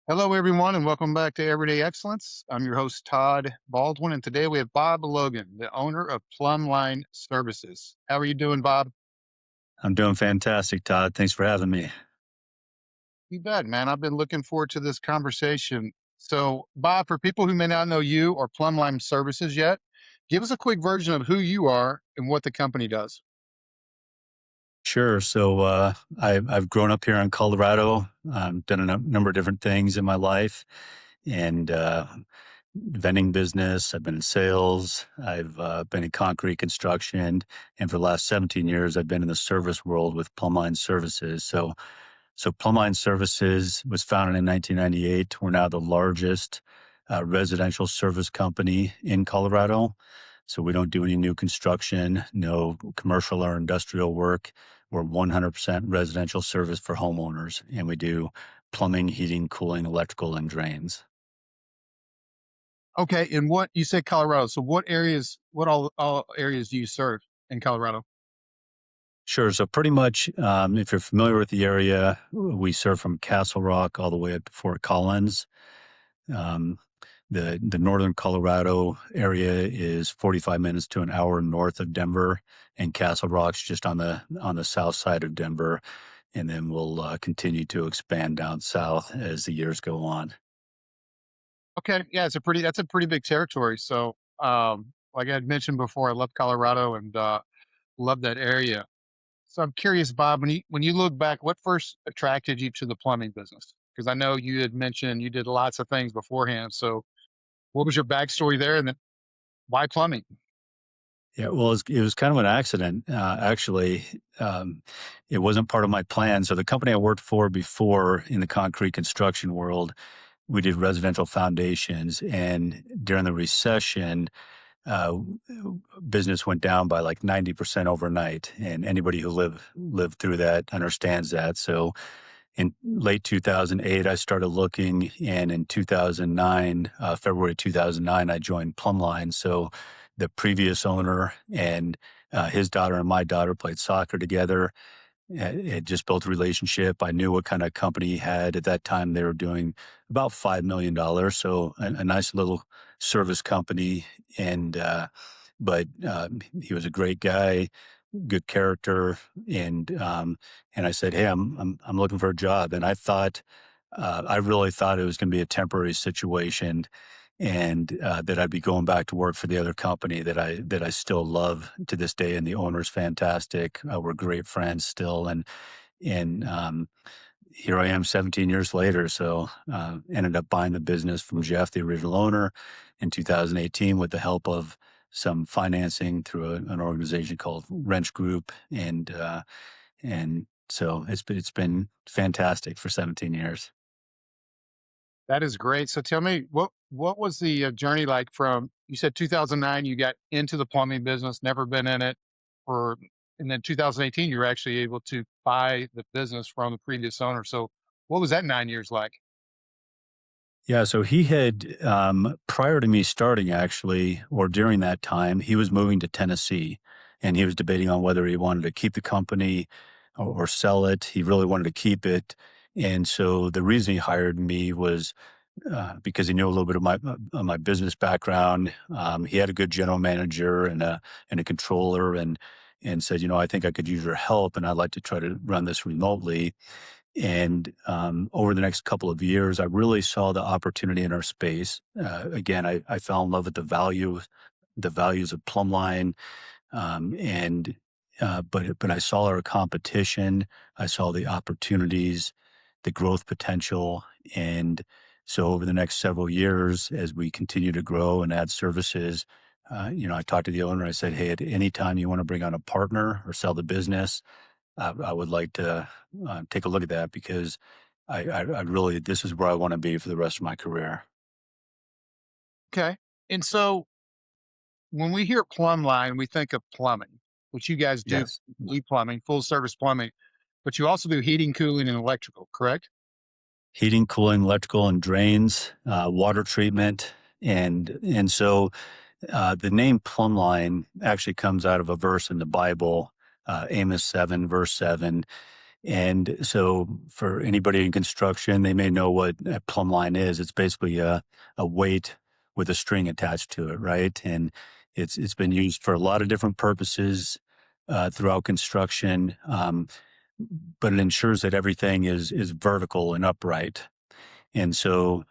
Hello, everyone, and welcome back to Everyday Excellence. I'm your host, Todd Baldwin, and today we have Bob Logan, the owner of Plum Line Services. How are you doing, Bob? I'm doing fantastic, Todd. Thanks for having me. You bet, man. I've been looking forward to this conversation. So, Bob, for people who may not know you or Plum Line Services yet, give us a quick version of who you are and what the company does. Sure. I've grown up here in Colorado. Done a number of different things in my life, and vending business. I've been in sales. I've been in concrete construction, and for the last 17 years, I've been in the service world with Plum Line Services. So Plum Line Services was founded in 1998. We're now the largest residential service company in Colorado. So we don't do any new construction, no commercial or industrial work. We're 100% residential service for homeowners, and we do plumbing, heating, cooling, electrical, and drains. Okay, and what you said Colorado. So, what areas, all areas do you serve in Colorado? Sure. So pretty much, if you're familiar with the area, we serve from Castle Rock all the way up to Fort Collins. Um, the northern Colorado area is 45 minutes to an hour north of Denver, and Castle Rock's just on the south side of Denver. And then we'll continue to expand down south as the years go on. Okay, yeah, that's a pretty big territory. So, like I had mentioned before, I love Colorado and love that area. So I'm curious, Bob, when you look back, what first attracted you to the plumbing business? Because I know you had mentioned you did lots of things beforehand. So what was your backstory there, and then why plumbing? Yeah, well, it was kind of an accident. Actually, it wasn't part of my plan. So the company I worked for before in the concrete construction world, we did residential foundations, and during the recession, uh, business went down by like 90% overnight. And anybody who lived through that understands that. So in late 2008, I started looking, and in 2009, February 2009, I joined Plumline. So the previous owner and his daughter and my daughter played soccer together. It just built a relationship. I knew what kind of company he had at that time. They were doing about $5 million, so a nice little service company. And but he was a great guy, good character, and I said, "Hey, I'm looking for a job." And I really thought it was going to be a temporary situation, and that I'd be going back to work for the other company that I still love to this day. And the owner's fantastic. We're great friends still, and here I am 17 years later. So ended up buying the business from Jeff, the original owner, in 2018 with the help of some financing through an organization called Wrench Group, and so it's been fantastic for 17 years. That is great. So tell me, what was the journey like from you said 2009 you got into the plumbing business, never been in it for, and then 2018 you were actually able to buy the business from the previous owner. So what was that 9 years like? Yeah, so he had, prior to me starting actually, or during that time, he was moving to Tennessee, and he was debating on whether he wanted to keep the company or sell it. He really wanted to keep it. And so the reason he hired me was because he knew a little bit of my business background. He had a good general manager and a controller, and said, I think I could use your help, and I'd like to try to run this remotely. And over the next couple of years, I really saw the opportunity in our space. Again, I fell in love with the values of Plumline, and but I saw our competition. I saw the opportunities, the growth potential, and so over the next several years, as we continue to grow and add services, I talked to the owner. I said, "Hey, at any time you want to bring on a partner or sell the business, I would like to take a look at that because I really, this is where I want to be for the rest of my career." Okay. And so when we hear plumb line, we think of plumbing, which you guys do, Yes. plumbing, full service plumbing, but you also do heating, cooling, and electrical, correct? Heating, cooling, electrical, and drains, water treatment. And so the name plumb line actually comes out of a verse in the Bible, Amos 7, verse 7. And so for anybody in construction, they may know what a plumb line is. It's basically a weight with a string attached to it, right? And it's been used for a lot of different purposes throughout construction, but it ensures that everything is vertical and upright. And so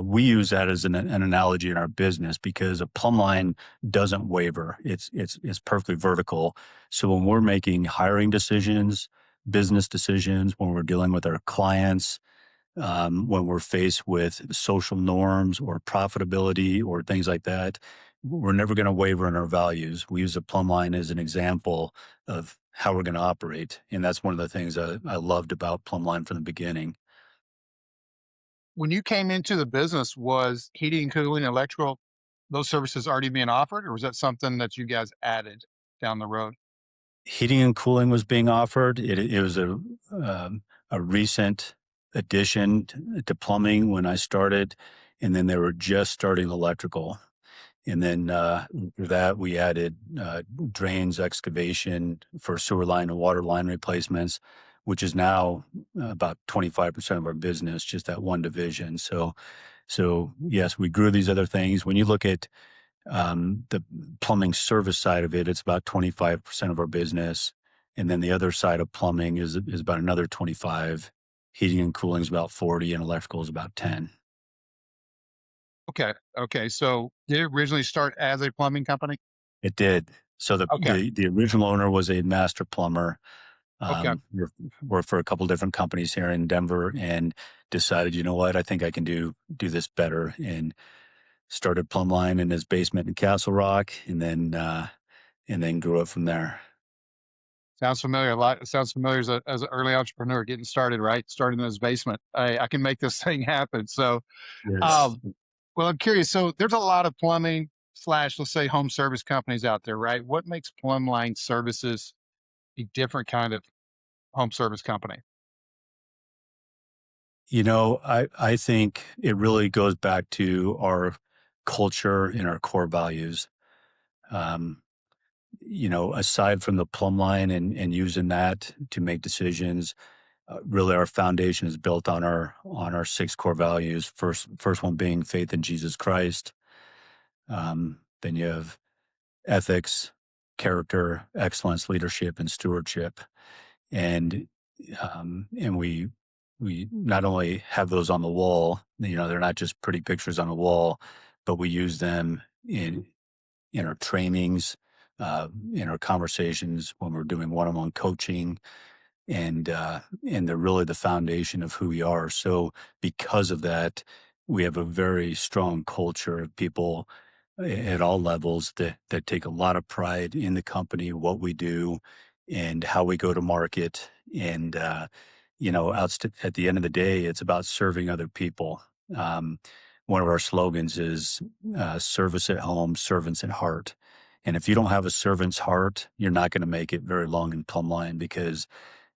we use that as an analogy in our business because a plumb line doesn't waver. It's perfectly vertical. So when we're making hiring decisions, business decisions, when we're dealing with our clients, when we're faced with social norms or profitability or things like that, we're never going to waver in our values. We use a plumb line as an example of how we're going to operate. And that's one of the things I loved about plumb line from the beginning. When you came into the business, was heating, cooling, electrical, those services already being offered, or was that something that you guys added down the road? Heating and cooling was being offered. It was a recent addition to plumbing when I started, and then they were just starting electrical. And then after that, we added drains, excavation for sewer line and water line replacements, which is now about 25% of our business, just that one division. So yes, we grew these other things. When you look at the plumbing service side of it, it's about 25% of our business. And then the other side of plumbing is about another 25. Heating and cooling is about 40 and electrical is about 10. Okay. Okay. So did it originally start as a plumbing company? It did. So the Okay. the the original owner was a master plumber. Okay. Worked for a couple different companies here in Denver and decided, you know what, I think I can do this better, and started Plumb Line in his basement in Castle Rock, and then grew it from there. Sounds familiar. A lot. It sounds familiar as an early entrepreneur getting started, right? Starting in his basement. I can make this thing happen. So, Yes. um, well, I'm curious. So there's a lot of plumbing slash, let's say, home service companies out there, right? What makes Plum Line Services a different kind of home service company? You know, I think it really goes back to our culture and our core values. Um, aside from the plumb line and using that to make decisions, really our foundation is built on our six core values. First one being faith in Jesus Christ. Then you have ethics, character, excellence, leadership, and stewardship. And we not only have those on the wall, they're not just pretty pictures on a wall, but we use them in our trainings, in our conversations when we're doing one-on-one coaching, and they're really the foundation of who we are. So because of that, we have a very strong culture of people at all levels that take a lot of pride in the company, what we do, and how we go to market. And at the end of the day, it's about serving other people. Um, One of our slogans is "Service at home, servants at heart." And if you don't have a servant's heart, you're not going to make it very long in Plumb Line because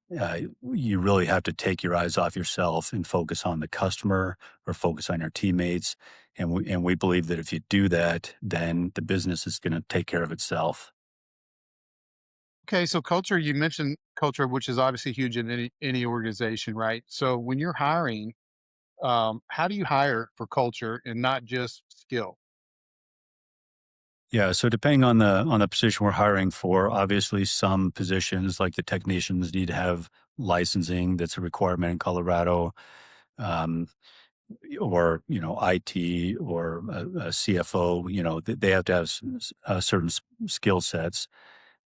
you really have to take your eyes off yourself and focus on the customer or focus on your teammates. And we believe that if you do that, then the business is going to take care of itself. Okay, so culture, you mentioned culture, which is obviously huge in any organization, right? So when you're hiring, how do you hire for culture and not just skill? Yeah. So depending on the position we're hiring for, obviously some positions like the technicians need to have licensing. That's a requirement in Colorado. Um, or IT or a CFO. They have to have certain skill sets.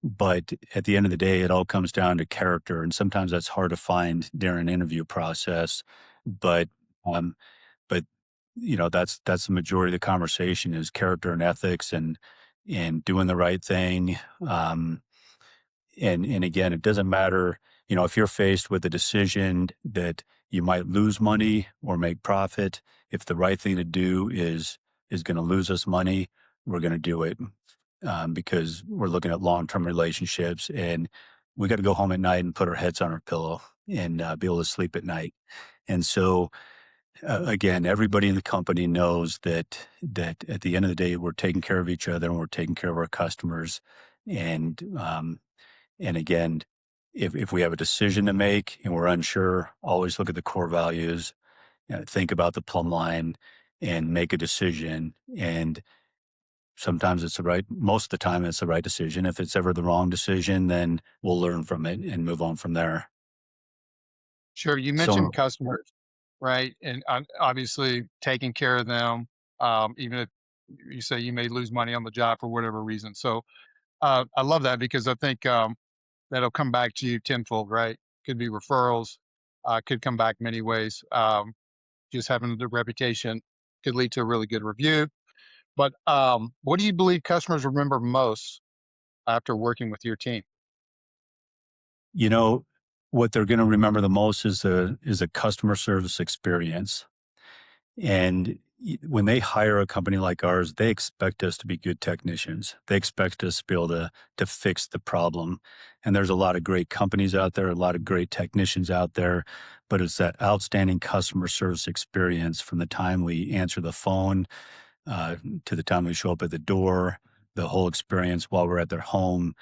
But at the end of the day, it all comes down to character, and sometimes that's hard to find during an interview process. But um, but that's the majority of the conversation is character and ethics and doing the right thing. And again, it doesn't matter, if you're faced with a decision that you might lose money or make profit, if the right thing to do is going to lose us money, we're going to do it because we're looking at long-term relationships, and we got to go home at night and put our heads on our pillow and be able to sleep at night. And so, again, everybody in the company knows that at the end of the day, we're taking care of each other and we're taking care of our customers. And again, if we have a decision to make and we're unsure, always look at the core values, think about the plumb line and make a decision. And sometimes it's the right, most of the time it's the right decision. If it's ever the wrong decision, then we'll learn from it and move on from there. Sure. You mentioned So, customers, right? And obviously taking care of them, even if you say you may lose money on the job for whatever reason. So I love that because I think that'll come back to you tenfold, right? Could be referrals, could come back many ways. Just having the reputation could lead to a really good review. But what do you believe customers remember most after working with your team? you know, what they're going to remember the most is a customer service experience. And when they hire a company like ours, they expect us to be good technicians. They expect us to be able to fix the problem. And there's a lot of great companies out there, a lot of great technicians out there, but it's that outstanding customer service experience from the time we answer the phone uh, to the time we show up at the door, the whole experience while we're at their home,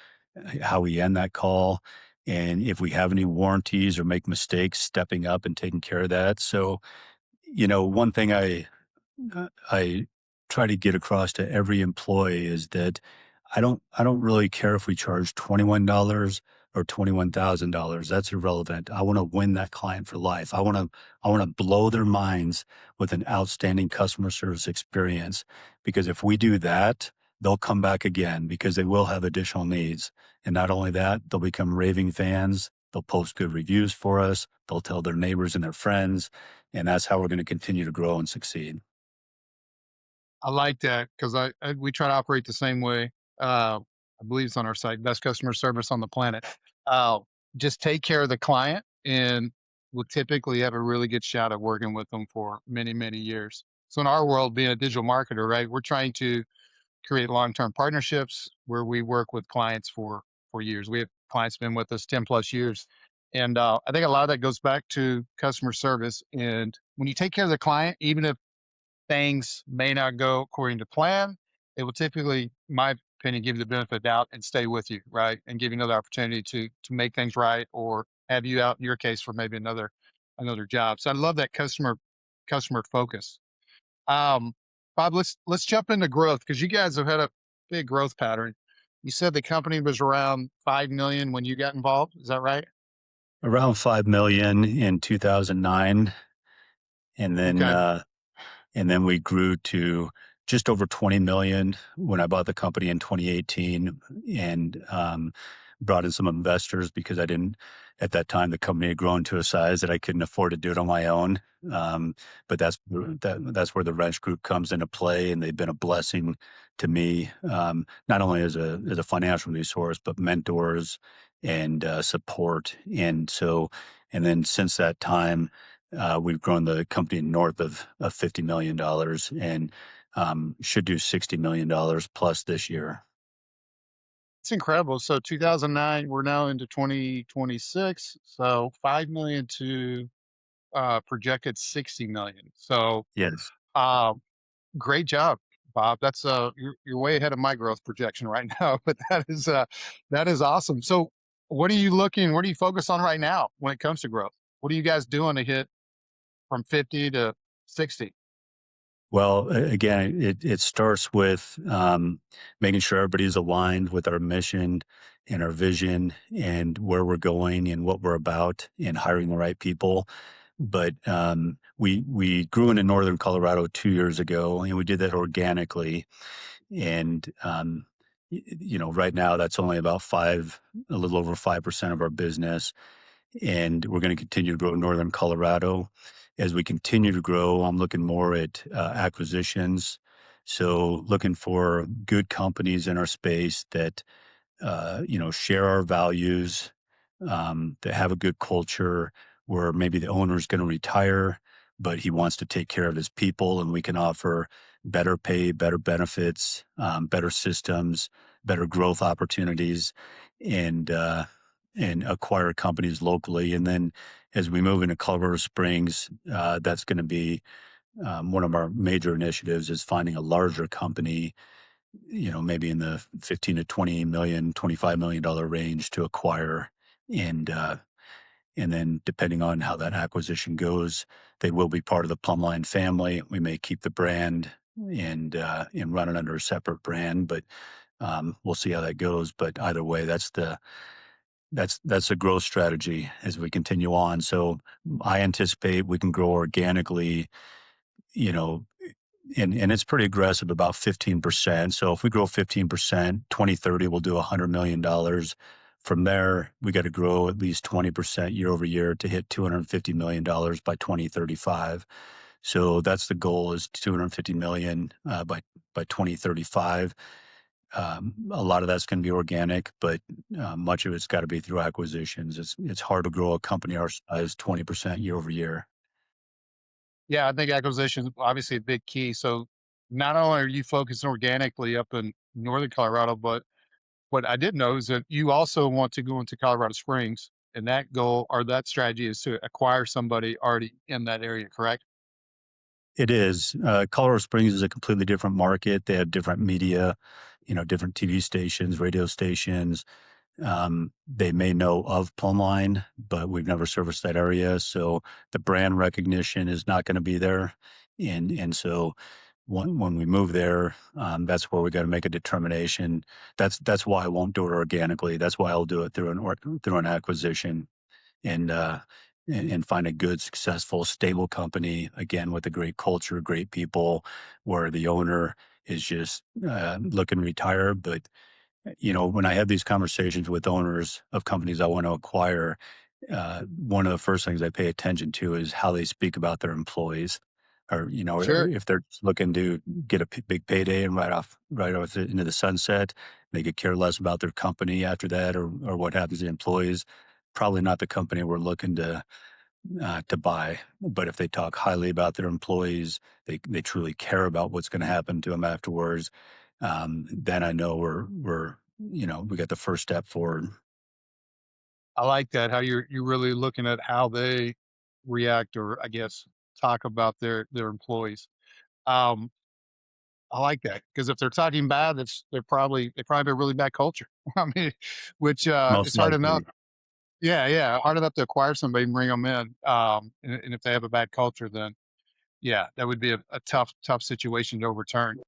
how we end that call. And if we have any warranties or make mistakes, stepping up and taking care of that. So, one thing I try to get across to every employee is that I don't really care if we charge $21 or $21,000. That's irrelevant. I want to win that client for life. I want to blow their minds with an outstanding customer service experience, because if we do that, they'll come back again because they will have additional needs. And not only that, they'll become raving fans. They'll post good reviews for us. They'll tell their neighbors and their friends. And that's how we're going to continue to grow and succeed. I like that because I we try to operate the same way. I believe it's on our site, best customer service on the planet. Uh, just take care of the client, and we'll typically have a really good shot at working with them for many, many years. So in our world, being a digital marketer, right, we're trying to create long-term partnerships where we work with clients for years. We have clients been with us 10 plus years. And I think a lot of that goes back to customer service. And when you take care of the client, even if things may not go according to plan, it will typically, in my opinion, give you the benefit of doubt and stay with you, right? And give you another opportunity to make things right or have you out in your case for maybe another job. So I love that customer focus. Um, Bob, let's jump into growth because you guys have had a big growth pattern. You said the company was around 5 million when you got involved. Is that right? Around 5 million in 2009. And then, Okay. uh, and then we grew to just over 20 million when I bought the company in 2018, and brought in some investors because I didn't, at that time, the company had grown to a size that I couldn't afford to do it on my own. Um, but that's where the Wrench Group comes into play, and they've been a blessing to me, not only as a financial resource, but mentors and support. And then since that time, we've grown the company north of $50 million, and should do $60 million plus this year. It's incredible. So 2009, we're now into 2026. So 5 million to projected 60 million. So Yes. uh, great job, Bob. That's you're way ahead of my growth projection right now, but that is awesome. So what are you focused on right now when it comes to growth? What are you guys doing to hit from 50 to 60? Well, again, it starts with making sure everybody's aligned with our mission and our vision and where we're going and what we're about, and hiring the right people. But we grew into northern Colorado 2 years ago, and we did that organically. And right now that's only about a little over 5% of our business, and we're going to continue to grow in northern Colorado. As we continue to grow, I'm looking more at acquisitions. So looking for good companies in our space that share our values, that have a good culture, where maybe the owner is going to retire, but he wants to take care of his people, and we can offer better pay, better benefits, better systems, better growth opportunities, and acquire companies locally. And then as we move into Colorado Springs, that's going to be one of our major initiatives, is finding a larger company, maybe in the 15 to 20 million, $25 million range to acquire and then depending on how that acquisition goes, they will be part of the Plum Line family. We may keep the brand and run it under a separate brand, but we'll see how that goes. But either way, that's a growth strategy as we continue on. So I anticipate we can grow organically, you know, and it's pretty aggressive, about 15%. So if we grow 15%, 2030, we'll do $100 million. From there, we got to grow at least 20% year over year to hit $250 million by 2035. So that's the goal, is 250 million by 2035. A lot of that's going to be organic, but much of it's got to be through acquisitions. It's hard to grow a company our size 20% year over year. Yeah, I think acquisition is obviously a big key. So not only are you focusing organically up in northern Colorado, but what I did know is that you also want to go into Colorado Springs, and that goal or that strategy is to acquire somebody already in that area, correct? It is. Colorado Springs is a completely different market. They have different media, different TV stations, radio stations. They may know of Plumline, but we've never serviced that area, so the brand recognition is not going to be there. And so when we move there, that's where we got to make a determination. That's why I won't do it organically. That's why I'll do it through an acquisition and and find a good, successful, stable company, again with a great culture, great people, where the owner is just looking to retire, but when I have these conversations with owners of companies I want to acquire, one of the first things I pay attention to is how they speak about their employees, or or Sure. if they're just looking to get a big payday and right off into the sunset, they could care less about their company after that, or what happens to the employees. Probably not the company we're looking to buy. But if they talk highly about their employees, they truly care about what's going to happen to them afterwards. Then I know we got the first step forward. I like that, how you're really looking at how they react or I guess talk about their employees. Um, I like that because if they're talking bad, they probably have a really bad culture. I mean, which Most it's hard enough. likely. Yeah, yeah, hard enough to acquire somebody and bring them in. And if they have a bad culture, then yeah, that would be a tough situation to overturn.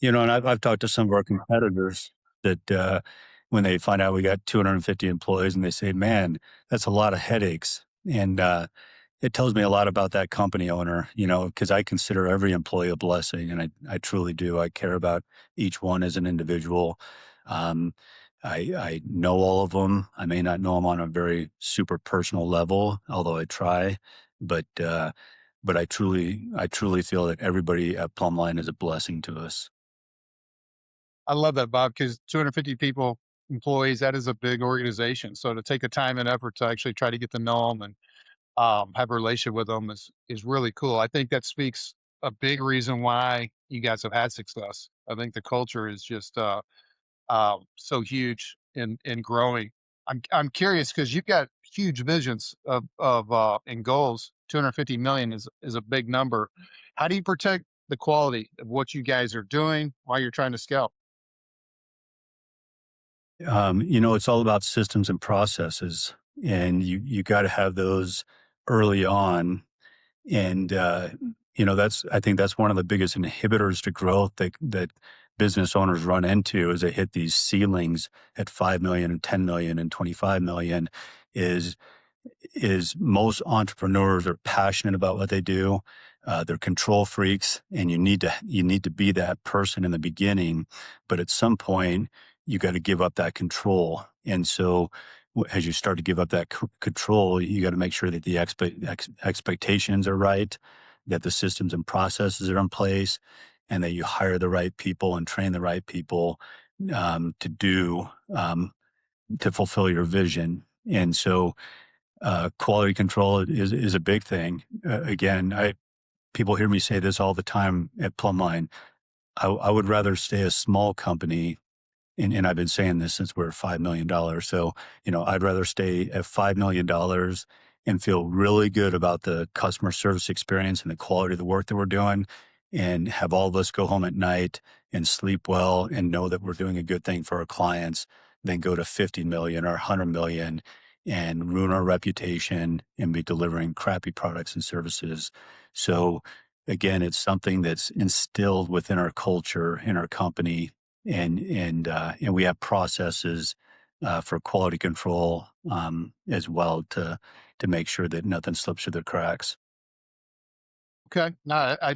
And I've talked to some of our competitors that when they find out we got 250 employees and they say, "Man, that's a lot of headaches," and it tells me a lot about that company owner, because I consider every employee a blessing, and I truly do. I care about each one as an individual. Um, I know all of them. I may not know them on a very super personal level, although I try. But I truly feel that everybody at Plumline is a blessing to us. I love that, Bob, because 250 people, employees, that is a big organization. So to take the time and effort to actually try to get to know them and have a relationship with them is really cool. I think that speaks a big reason why you guys have had success. I think the culture is just so huge in growing. I'm curious because you've got huge visions of and goals. 250 million is a big number. How do you protect the quality of what you guys are doing while you're trying to scale? It's all about systems and processes, and you got to have those early on. And I think that's one of the biggest inhibitors to growth that business owners run into as they hit these ceilings at 5 million and 10 million and 25 million. Is most entrepreneurs are passionate about what they do. They're control freaks, and you need to be that person in the beginning, but at some point you got to give up that control. And so, as you start to give up that control, you got to make sure that the expectations are right, that the systems and processes are in place, and that you hire the right people and train the right people to do to fulfill your vision. And so quality control is a big thing. Again, I people hear me say this all the time at Plumline. I would rather stay a small company, and I've been saying this since we're $5 million. So I'd rather stay at $5 million and feel really good about the customer service experience and the quality of the work that we're doing, and have all of us go home at night and sleep well and know that we're doing a good thing for our clients, than go to 50 million or 100 million and ruin our reputation and be delivering crappy products and services. So again, it's something that's instilled within our culture, in our company, and we have processes for quality control as well to make sure that nothing slips through the cracks. Okay. No, I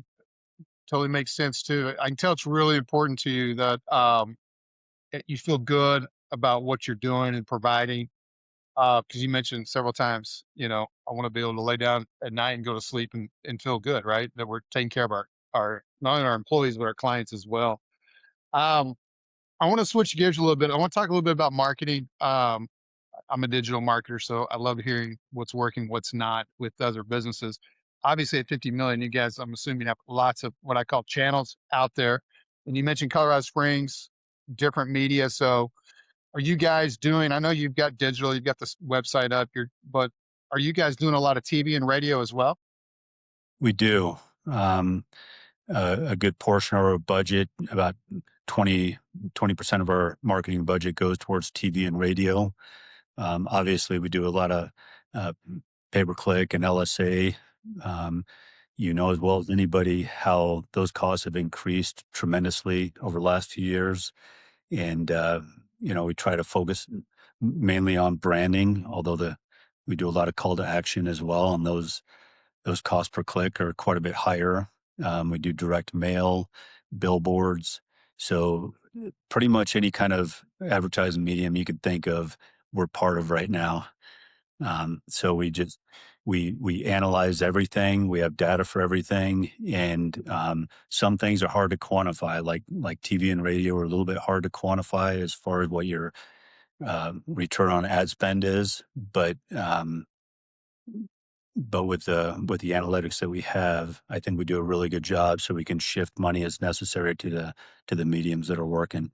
totally makes sense too. I can tell it's really important to you that you feel good about what you're doing and providing. Because you mentioned several times, I want to be able to lay down at night and go to sleep and feel good, right? That we're taking care of our not only our employees but our clients as well. Um, I want to switch gears a little bit. I want to talk a little bit about marketing. I'm a digital marketer, so I love hearing what's working, what's not with other businesses. Obviously, at 50 million, you guys, I'm assuming you have lots of what I call channels out there. And you mentioned Colorado Springs, different media. So, are you guys doing? I know you've got digital, you've got this website up, but are you guys doing a lot of TV and radio as well? We do. Um, a good portion of our budget, about 20% of our marketing budget goes towards TV and radio. Obviously, we do a lot of uh, pay-per-click and LSA. Um, you know as well as anybody how those costs have increased tremendously over the last few years. And, we try to focus mainly on branding, although we do a lot of call to action as well. And those costs per click are quite a bit higher. We do direct mail, billboards. So pretty much any kind of advertising medium you could think of, we're part of right now. So we analyze everything. We have data for everything, and some things are hard to quantify, like TV and radio are a little bit hard to quantify as far as what your return on ad spend is. But with the analytics that we have, I think we do a really good job, so we can shift money as necessary to the mediums that are working.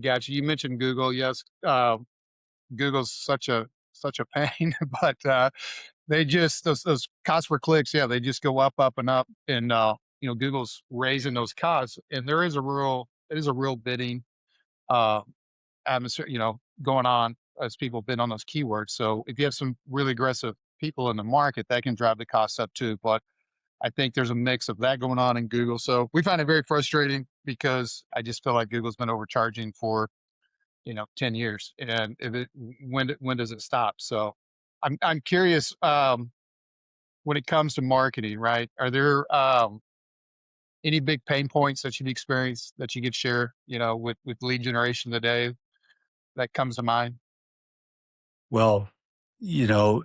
Gotcha. You mentioned Google. Yes, Google's such a pain, but they just those costs per clicks. Yeah, they just go up, up, and up, and Google's raising those costs, and it is a real bidding uh, atmosphere, going on as people bid on those keywords. So if you have some really aggressive people in the market, that can drive the costs up too. But I think there's a mix of that going on in Google. So we find it very frustrating because I just feel like Google's been overcharging for 10 years, and when does it stop? So I'm curious, when it comes to marketing, right? Are there any big pain points that you've experienced that you could share, with lead generation today that comes to mind? Well, you know,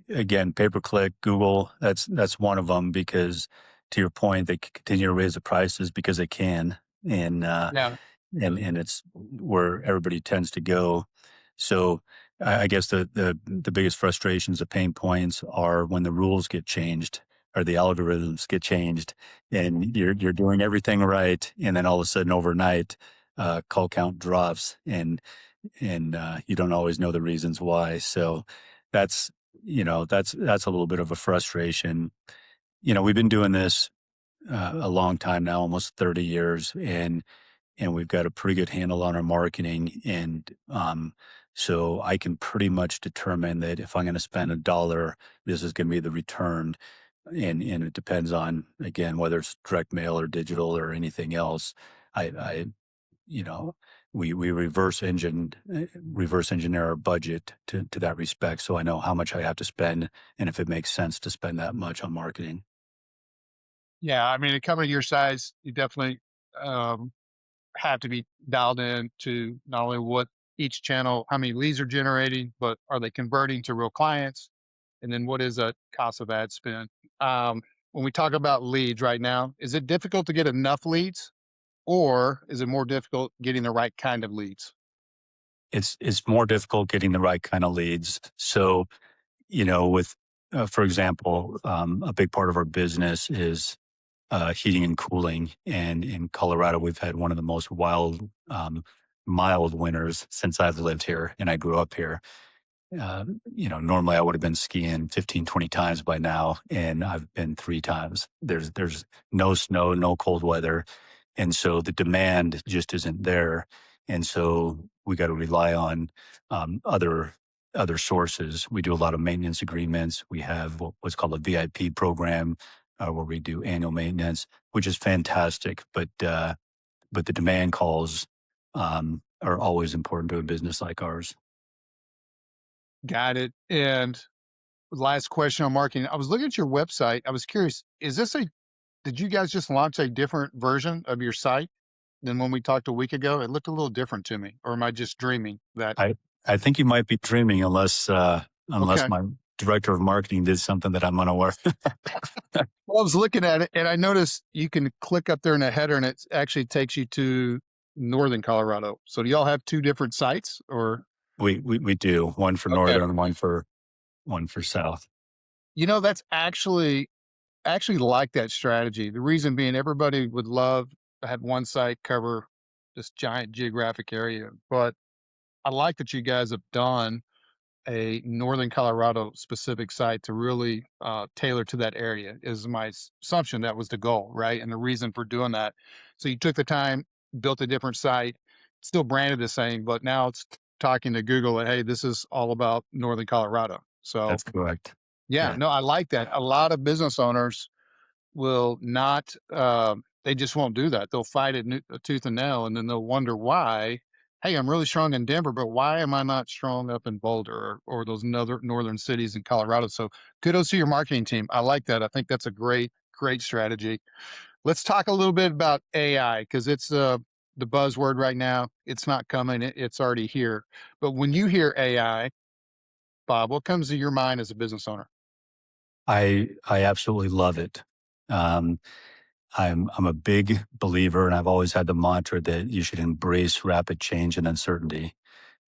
again, pay per click, Google, that's one of them because, to your point, they continue to raise the prices because they can, and Yeah. and it's where everybody tends to go. So I guess the biggest frustrations, the pain points, are when the rules get changed or the algorithms get changed, and you're doing everything right, and then all of a sudden overnight, call count drops, and you don't always know the reasons why. So that's that's a little bit of a frustration. We've been doing this a long time now, almost 30 years, and we've got a pretty good handle on our marketing. And so I can pretty much determine that if I'm going to spend $1, this is going to be the return. And it depends on, again, whether it's direct mail or digital or anything else. I you know, we reverse engineer our budget to that respect. So I know how much I have to spend and if it makes sense to spend that much on marketing. Yeah. I mean, a company your size, you definitely um, have to be dialed in to not only what each channel, how many leads are generating, but are they converting to real clients? And then what is a cost of ad spend? When we talk about leads right now, is it difficult to get enough leads, or is it more difficult getting the right kind of leads? It's more difficult getting the right kind of leads. So, with for example, a big part of our business is heating and cooling. And in Colorado, we've had one of the most mild winters since I've lived here and I grew up here. Normally I would have been skiing 15, 20 times by now, and I've been 3 times. There's no snow, no cold weather. And so the demand just isn't there. and so we got to rely on other sources. We do a lot of maintenance agreements. We have what's called a VIP program, where we do annual maintenance, which is fantastic. But the demand calls are always important to a business like ours. Got it. And last question on marketing. I was looking at your website. I was curious, did you guys just launch a different version of your site than when we talked a week ago? It looked a little different to me. Or am I just dreaming that? I I think you might be dreaming unless Okay. my director of marketing did something that I'm unaware. Well, I was looking at it and I noticed you can click up there in the header and it actually takes you to Northern Colorado. So do y'all have two different sites or? We do one for Okay. northern, one for south. That's actually like that strategy. The reason being everybody would love to have one site cover this giant geographic area. But I like that you guys have done a Northern Colorado specific site to really tailor to that area is my assumption. That was the goal, right? And the reason for doing that. So you took the time, built a different site, still branded the same, but now it's talking to Google that, hey, this is all about Northern Colorado. So That's correct. yeah, Yeah, no, I like that. A lot of business owners will not, they just won't do that. They'll fight it tooth and nail, and then they'll wonder why. Hey, I'm really strong in Denver, but why am I not strong up in Boulder or those northern cities in Colorado? So kudos to your marketing team. I like that. I think that's a great strategy. Let's talk a little bit about AI because it's the buzzword right now. It's not coming; it's already here. But when you hear AI, Bob, what comes to your mind as a business owner? I absolutely love it. Um, I'm a big believer, and I've always had the mantra that you should embrace rapid change and uncertainty.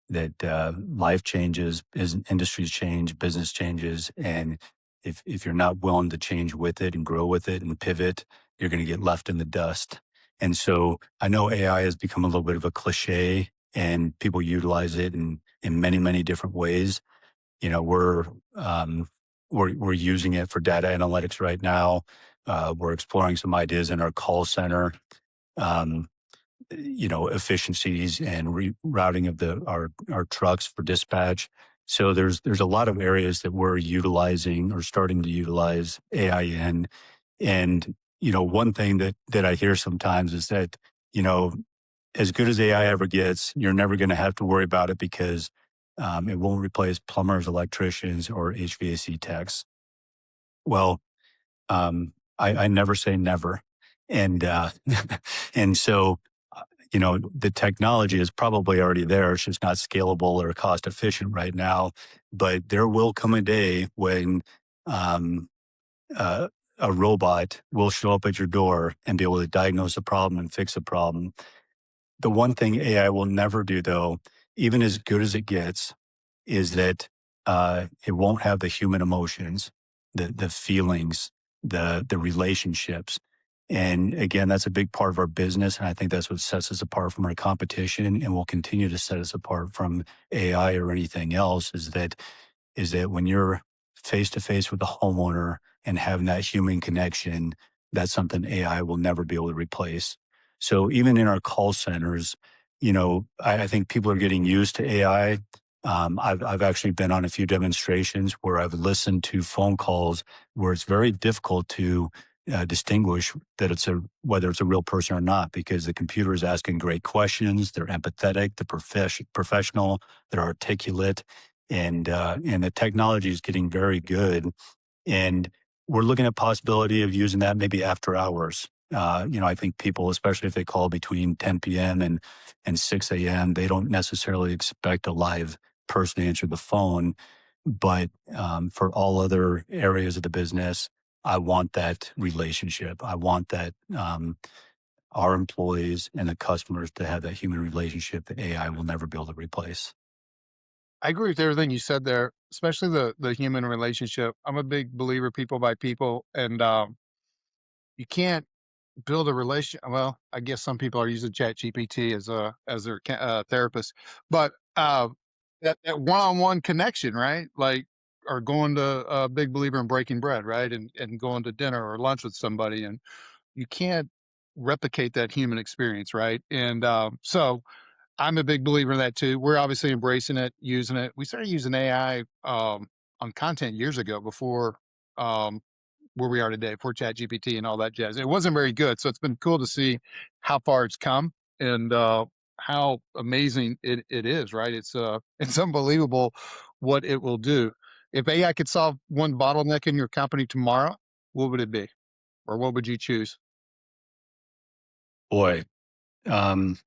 That life changes, industries change, business changes, and if you're not willing to change with it and grow with it and pivot, you're going to get left in the dust. And so I know AI has become a little bit of a cliche, and people utilize it in many different ways. You know, um, we're using it for data analytics right now. We're exploring some ideas in our call center. Um, efficiencies and rerouting of our trucks for dispatch. So there's a lot of areas that we're utilizing or starting to utilize AI in. And one thing that I hear sometimes is that you know as good as AI ever gets, you're never going to have to worry about it because it won't replace plumbers, electricians, or HVAC techs. Well, I never say never. And, and so, the technology is probably already there. It's just not scalable or cost efficient right now. But there will come a day when um, uh, a robot will show up at your door and be able to diagnose a problem and fix a problem. The one thing AI will never do, though, even as good as it gets, is that it won't have the human emotions, the feelings, the relationships. And again, that's a big part of our business, and I think that's what sets us apart from our competition, and will continue to set us apart from AI or anything else. Is that when you're face to face with the homeowner and having that human connection, that's something AI will never be able to replace. So even in our call centers, I think people are getting used to AI. I've actually been on a few demonstrations where I've listened to phone calls where it's very difficult to distinguish that whether it's a real person or not, because the computer is asking great questions. They're empathetic, they're professional, they're articulate, and the technology is getting very good. And we're looking at possibility of using that maybe after hours. I think people, especially if they call between 10 p.m. and 6 a.m., they don't necessarily expect a live person to answer the phone. But for all other areas of the business, I want that relationship. I want that our employees and the customers to have that human relationship that AI will never be able to replace. I agree with everything you said there, especially the human relationship. I'm a big believer people by people, and you can't build a relation. Well, I guess some people are using ChatGPT as their therapist, but that one-on-one connection, right? Like, or going to a big believer in breaking bread, right? And going to dinner or lunch with somebody, and you can't replicate that human experience, right? And so I'm a big believer in that too. We're obviously embracing it, using it. We started using AI on content years ago before um, where we are today, before ChatGPT and all that jazz. It wasn't very good, so it's been cool to see how far it's come and how amazing it is. Right? It's it's unbelievable what it will do. If AI could solve one bottleneck in your company tomorrow, what would it be, or what would you choose? Boy, um,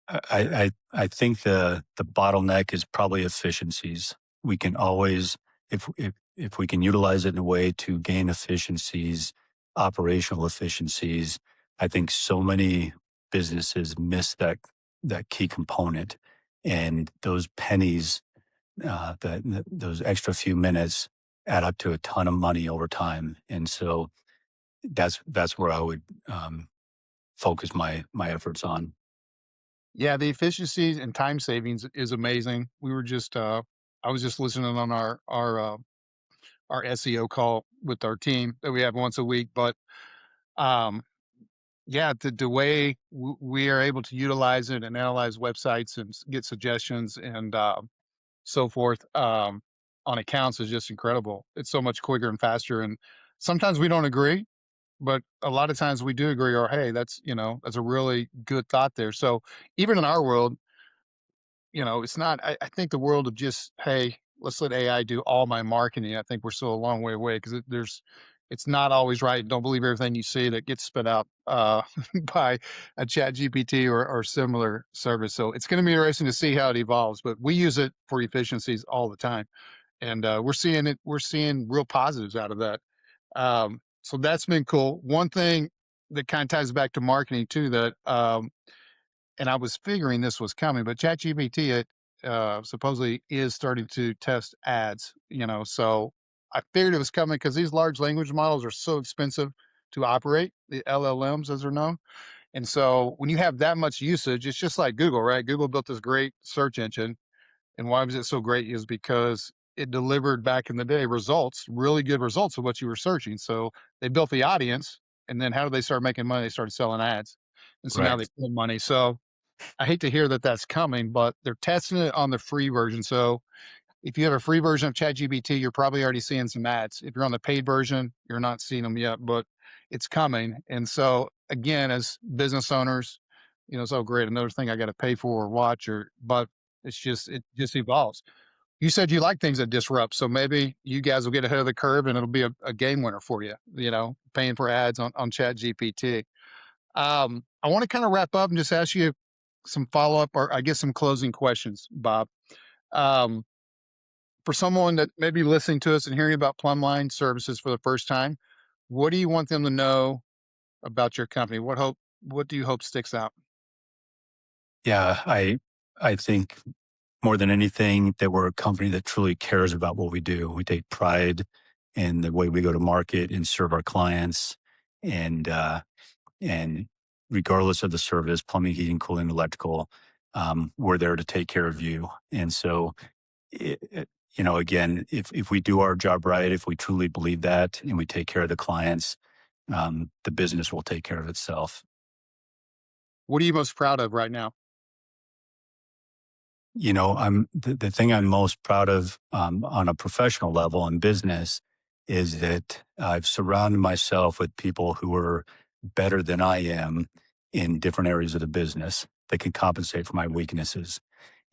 I think the bottleneck is probably efficiencies. We can always, if we can utilize it in a way to gain efficiencies, operational efficiencies, I think so many businesses miss that key component, and those pennies, those extra few minutes add up to a ton of money over time. And so that's where I would focus my efforts on. Yeah, the efficiencies and time savings is amazing. We were just I was just listening on our SEO call with our team that we have once a week, but um yeah, the way we are able to utilize it and analyze websites and get suggestions and so forth on accounts is just incredible. It's so much quicker and faster, and sometimes we don't agree, but a lot of times we do agree, or hey, that's, that's a really good thought there. So even in our world, it's not, I think the world of just, hey, let's let AI do all my marketing. I think we're still a long way away because it's not always right. Don't believe everything you see that gets spit out by a chat GPT or similar service. So it's going to be interesting to see how it evolves, but we use it for efficiencies all the time. And we're seeing real positives out of that. So that's been cool. One thing that kind of ties back to marketing too, that, and I was figuring this was coming, but ChatGPT it supposedly is starting to test ads. So I figured it was coming because these large language models are so expensive to operate, the LLMs as they're known. And so when you have that much usage, it's just like Google, right? Google built this great search engine, and why was it so great is because it delivered back in the day results, really good results of what you were searching. So they built the audience, and then how did they start making money? They started selling ads, and so now they Right. spend money. So I hate to hear that that's coming, but they're testing it on the free version. So if you have a free version of ChatGPT, you're probably already seeing some ads. If you're on the paid version, you're not seeing them yet, but it's coming. And so again, as business owners, it's all great. Another thing I got to pay for or watch, but it just evolves. You said you like things that disrupt, so maybe you guys will get ahead of the curve and it'll be a game winner for you. Paying for ads on ChatGPT. I want to kind of wrap up and just ask you some follow up, or I guess some closing questions, Bob. Um, for someone that may be listening to us and hearing about Plum Line Services for the first time, what do you want them to know about your company? What do you hope sticks out? Yeah, I think more than anything that we're a company that truly cares about what we do. We take pride in the way we go to market and serve our clients, and and regardless of the service, plumbing, heating, cooling, electrical, we're there to take care of you. And so, again, if we do our job right, if we truly believe that, and we take care of the clients, the business will take care of itself. What are you most proud of right now? The thing I'm most proud of on a professional level in business is that I've surrounded myself with people who are better than I am in different areas of the business that can compensate for my weaknesses.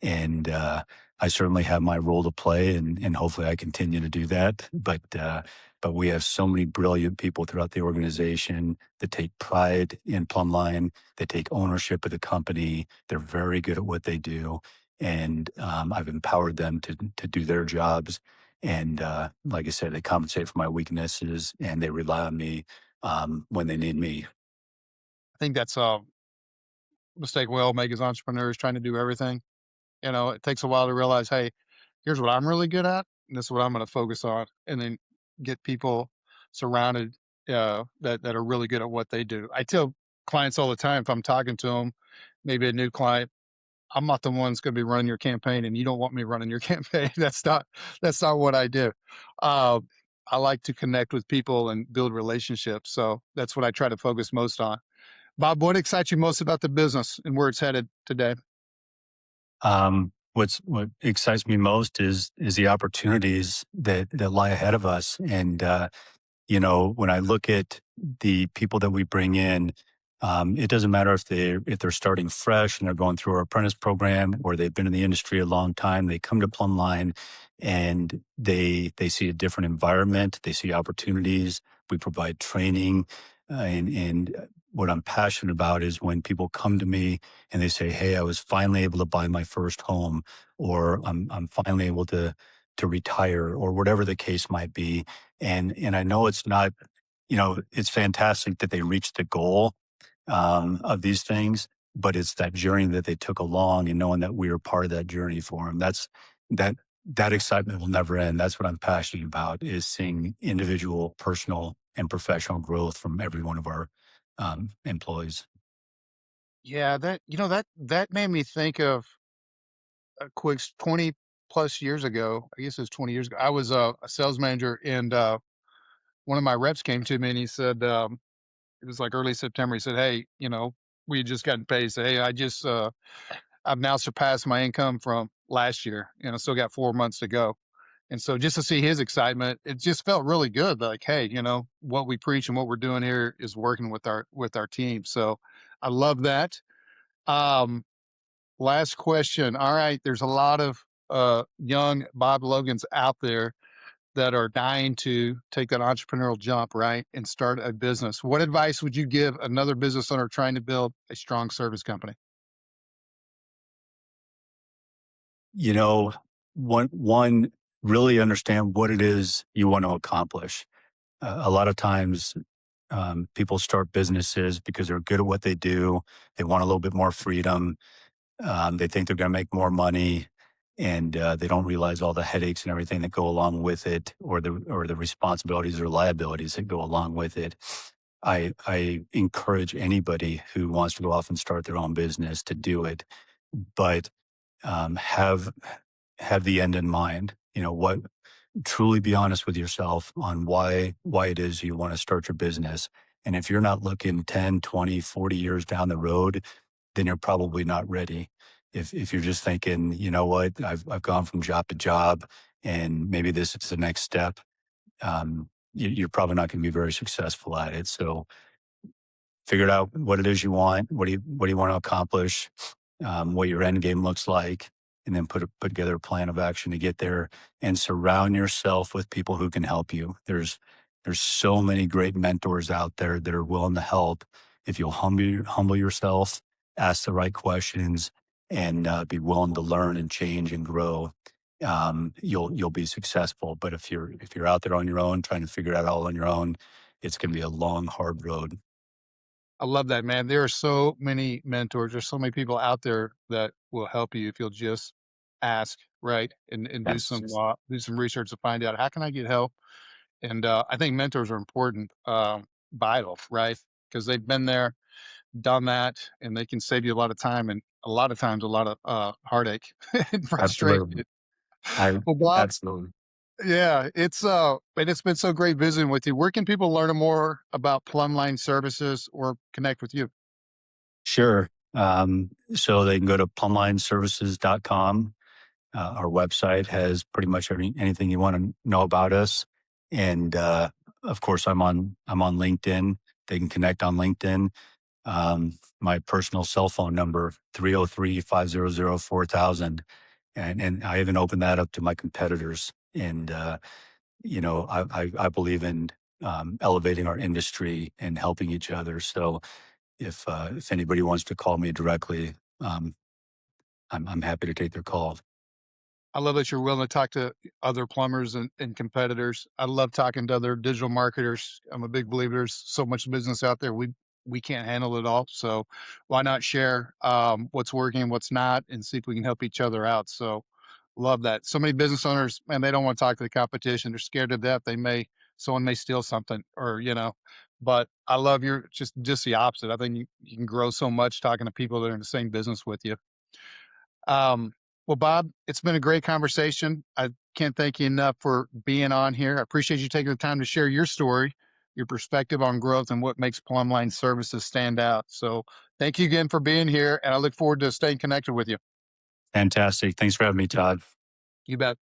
And I certainly have my role to play, and hopefully I continue to do that. But we have so many brilliant people throughout the organization that take pride in Plumline. They take ownership of the company. They're very good at what they do, and I've empowered them to do their jobs. And like I said, they compensate for my weaknesses, and they rely on me when they need me. I think that's a mistake we all make as entrepreneurs, trying to do everything. It takes a while to realize, hey, here's what I'm really good at, and this is what I'm going to focus on, and then get people surrounded that are really good at what they do. I tell clients all the time if I'm talking to them, maybe a new client, I'm not the one that's going to be running your campaign, and you don't want me running your campaign. That's not what I do. Uh, I like to connect with people and build relationships, so that's what I try to focus most on. Bob, what excites you most about the business and where it's headed today? What excites me most is the opportunities that lie ahead of us, and when I look at the people that we bring in, it doesn't matter if they're starting fresh and they're going through our apprentice program or they've been in the industry a long time. They come to Plum Line and they see a different environment. They see opportunities. We provide training, and what I'm passionate about is when people come to me and they say, "Hey, I was finally able to buy my first home," or "I'm finally able to retire," or whatever the case might be. And I know it's not, it's fantastic that they reached the goal of these things, but it's that journey that they took along and knowing that we were part of that journey for them. That that excitement will never end. That's what I'm passionate about, is seeing individual, personal, and professional growth from every one of our employees. Yeah, that made me think of a quick 20 plus years ago. I guess it was 20 years ago. I was a sales manager, and one of my reps came to me and he said, it was like early September. He said, "Hey, we had just gotten paid." He said, "Hey, I've now surpassed my income from last year, and I still got 4 months to go." And so just to see his excitement, it just felt really good. Like, hey, what we preach and what we're doing here is working with our team. So I love that. Um, Last question. All right, there's a lot of young Bob Logans out there that are dying to take that entrepreneurial jump, right, and start a business. What advice would you give another business owner trying to build a strong service company? You know, one really understand what it is you want to accomplish. A lot of times, people start businesses because they're good at what they do. They want a little bit more freedom. They think they're going to make more money, and they don't realize all the headaches and everything that go along with it, or the responsibilities or liabilities that go along with it. I encourage anybody who wants to go off and start their own business to do it, but have the end in mind. What truly be honest with yourself on why it is you want to start your business. And if you're not looking 10, 20, 40 years down the road, then you're probably not ready. If you're just thinking, you know what, I've gone from job to job and maybe this is the next step, you're probably not going to be very successful at it. So figured out what it is you want, what do you want to accomplish, what your end game looks like, and then put together a plan of action to get there, and surround yourself with people who can help you. There's so many great mentors out there that are willing to help if you'll humble yourself, ask the right questions, and be willing to learn and change and grow. You'll be successful. But if you're out there on your own trying to figure it out all on your own, it's going to be a long, hard road. I love that, man. There are so many mentors. There's so many people out there that will help you if you'll just ask, right, and Yes. do some research to find out how can I get help. And I think mentors are important, vital, right? Because they've been there, done that, and they can save you a lot of time and a lot of times a lot of heartache and frustration. Absolutely. I Well, Bob, absolutely. yeah, and it's been so great visiting with you. Where can people learn more about Plum Line Services or connect with you? Sure. So they can go to plumlineservices.com. Our website has pretty much anything you want to know about us. And of course, I'm on LinkedIn. They can connect on LinkedIn. My personal cell phone number, 303-500-4000. And I even opened that up to my competitors. And I believe in elevating our industry and helping each other. So if anybody wants to call me directly, um, I'm happy to take their call. I love that you're willing to talk to other plumbers and competitors. I love talking to other digital marketers. I'm a big believer there's so much business out there. We can't handle it all. So why not share what's working, what's not, and see if we can help each other out. So love that. So many business owners, man, they don't want to talk to the competition. They're scared to death. Someone may steal something or, but I love your just the opposite. I think you can grow so much talking to people that are in the same business with you. Um, well, Bob, it's been a great conversation. I can't thank you enough for being on here. I appreciate you taking the time to share your story your perspective on growth and what makes Plum Line Services stand out. So thank you again for being here, and I look forward to staying connected with you. Fantastic. Thanks for having me, Todd. You bet.